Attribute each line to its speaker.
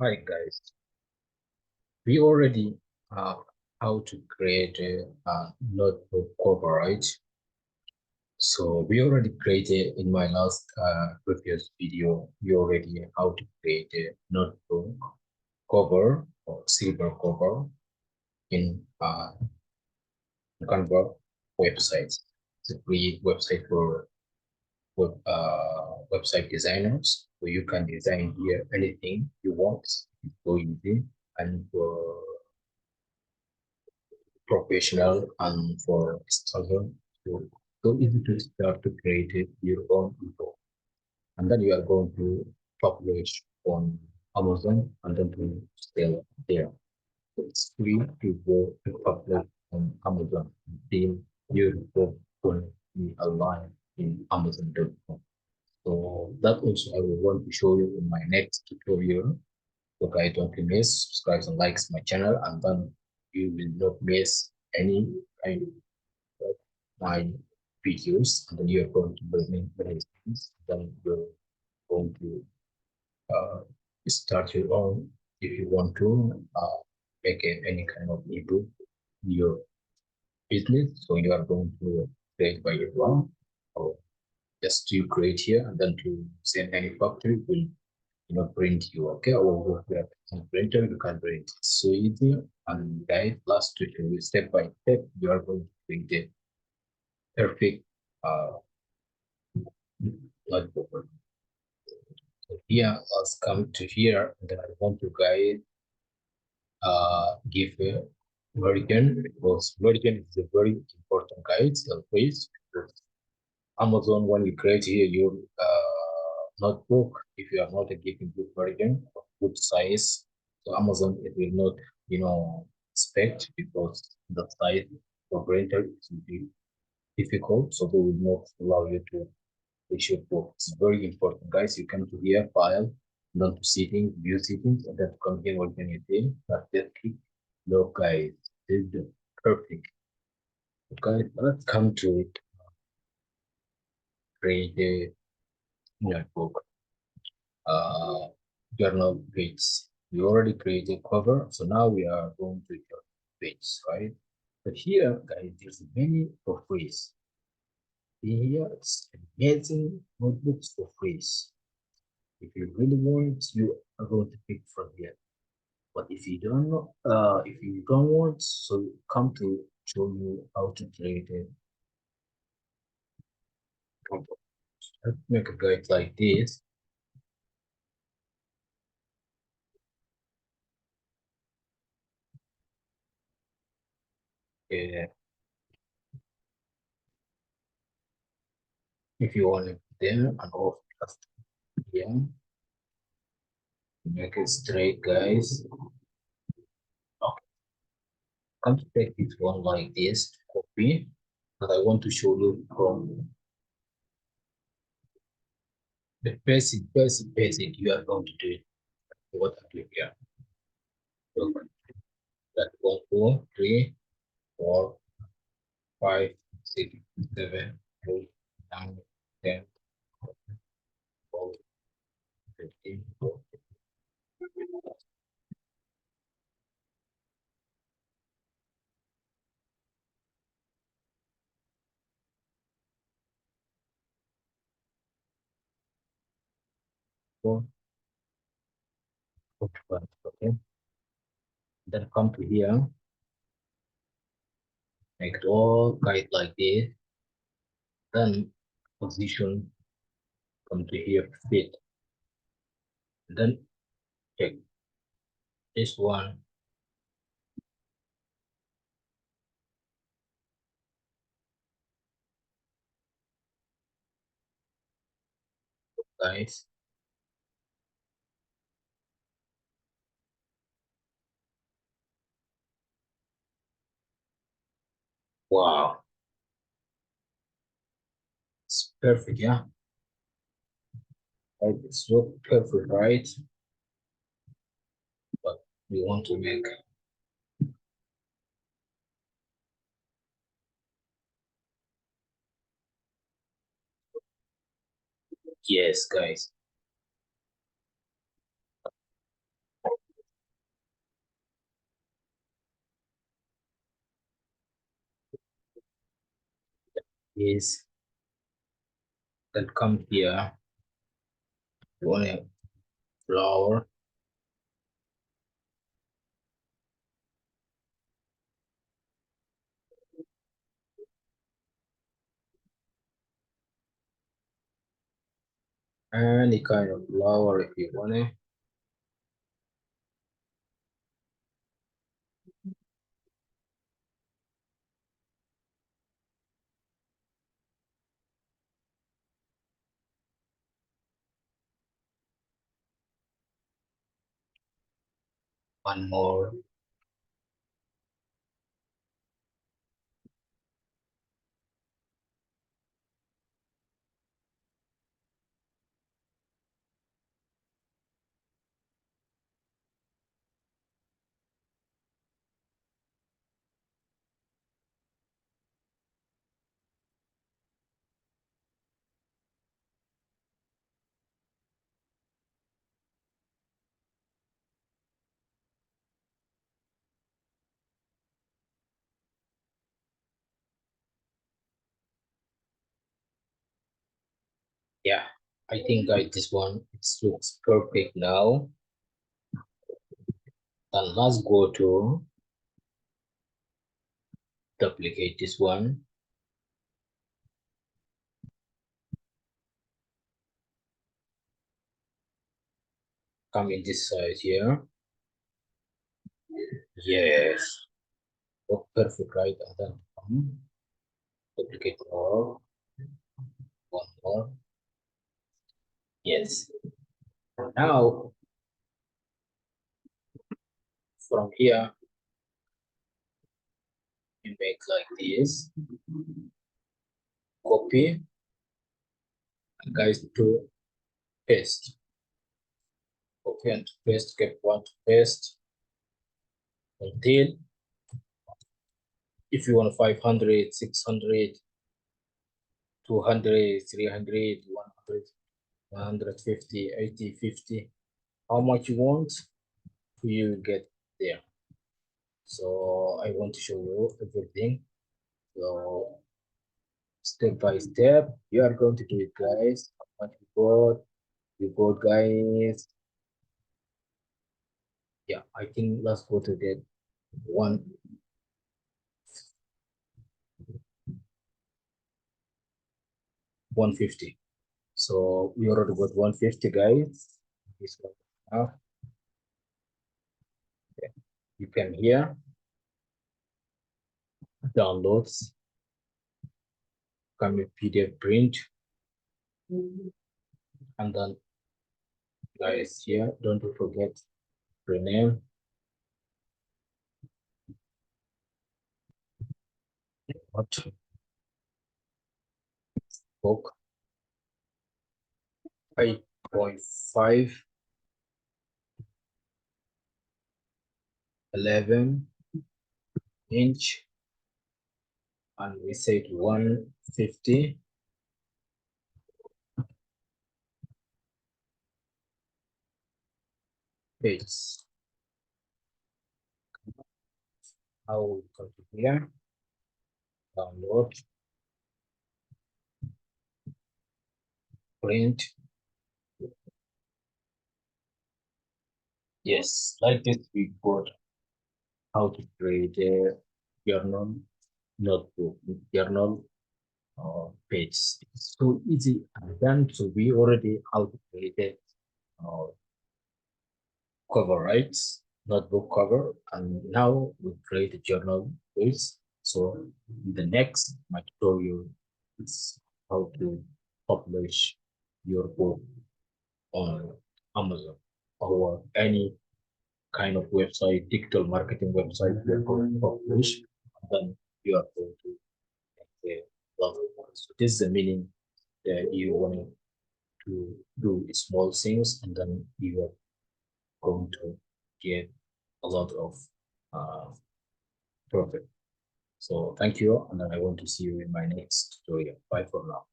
Speaker 1: Hi guys, we already how to create a notebook cover, right? So we already created in my last previous video. We already how to create a notebook cover or silver cover in Canva website. It's a free website for website designers, so you can design here anything you want. It's so easy and for professional and for student. So easy to start to create your own info. And then you are going to publish on Amazon and then to sell there. So it's free to go to publish on Amazon until your book will be aligned in Amazon.com. So that also I will want to show you in my next tutorial. So guys, don't miss, subscribe and likes my channel, and then you will not miss any kind of my videos. And then you're going to learn many things. Then you're going to uh, start your own if you want to make any kind of ebook in your business. So you are going to create by your own, or just to create here and then to send any factory will print you, okay, or if you have a printer you can print. It's so easy. And guys, last tutorial, step by step you are going to create the perfect uh notebook. So here let's come to here, and then I want to guide give a version, because version is a very important guide always. Because Amazon, when you create here your notebook, if you are not giving good version of good size, so Amazon it will not, expect, because the size for printer is will be difficult, so they will not allow you to push your book. It's very important, guys. You come to here, file, then to settings, view settings, and then come here organization. That's just click. Look, guys, this is the perfect. Okay, let's come to it. Create a notebook. Journal page. We already created cover, so now we are going to your page, right? But here, guys, there's many for free. Here, it's amazing notebooks for free. If you really want, you are going to pick from here. But if you don't know, if you don't want, so come to show you how to create a notebook. Let's make a guide like this. Uh, if you want it there and off, just here. Make it straight, guys. Okay, come to take this one like this, copy, but I want to show you from the basic you are going to do it. What I do here. So that 1, 2, 3, 4, 5, 6, 7, 8, 9, 10, 12, 13, 14, 45, okay? Then come to here, make it all guide like this. Then position, come to here, fit. Then check this one, guys. Wow, it's perfect, yeah. Right, it's so perfect, right? But we want to make, yes, guys. is then come here. You want a flower. Any kind of flower if you want it. One more. Yeah, I think this one it looks perfect now. Then let's go to duplicate this one. Come in this side here. Yes. Oh, perfect, right? And then duplicate more. One more. Yes. Now from here you make like this. Copy, and guys to paste. Copy and paste. Keep one to paste until if you want 500, 600, 200, 300, 100, 150, 80, 50. How much you want, you get there. So I want to show you everything. So step by step, you are going to do it, guys. How much you got, guys. Yeah, I think let's go to the one 150. So we already got 150, guys. This one now. Okay. You can here downloads, come with PDF print, and then guys here, don't forget rename what book 5.5 11-inch, and we said 150 pages. How we go to here, download, print. Yes, like this we got how to create a journal notebook, journal page. It's so easy and done. So we already how to create a cover, right? Notebook cover, and now we create a journal page. So the next my tutorial is how to publish your book on Amazon or any kind of website, digital marketing website you're going to publish, and then you are going to make a lot of money. So this is the meaning that you want to do small things, and then you are going to get a lot of uh, profit. So thank you, and then I want to see you in my next tutorial. Bye for now.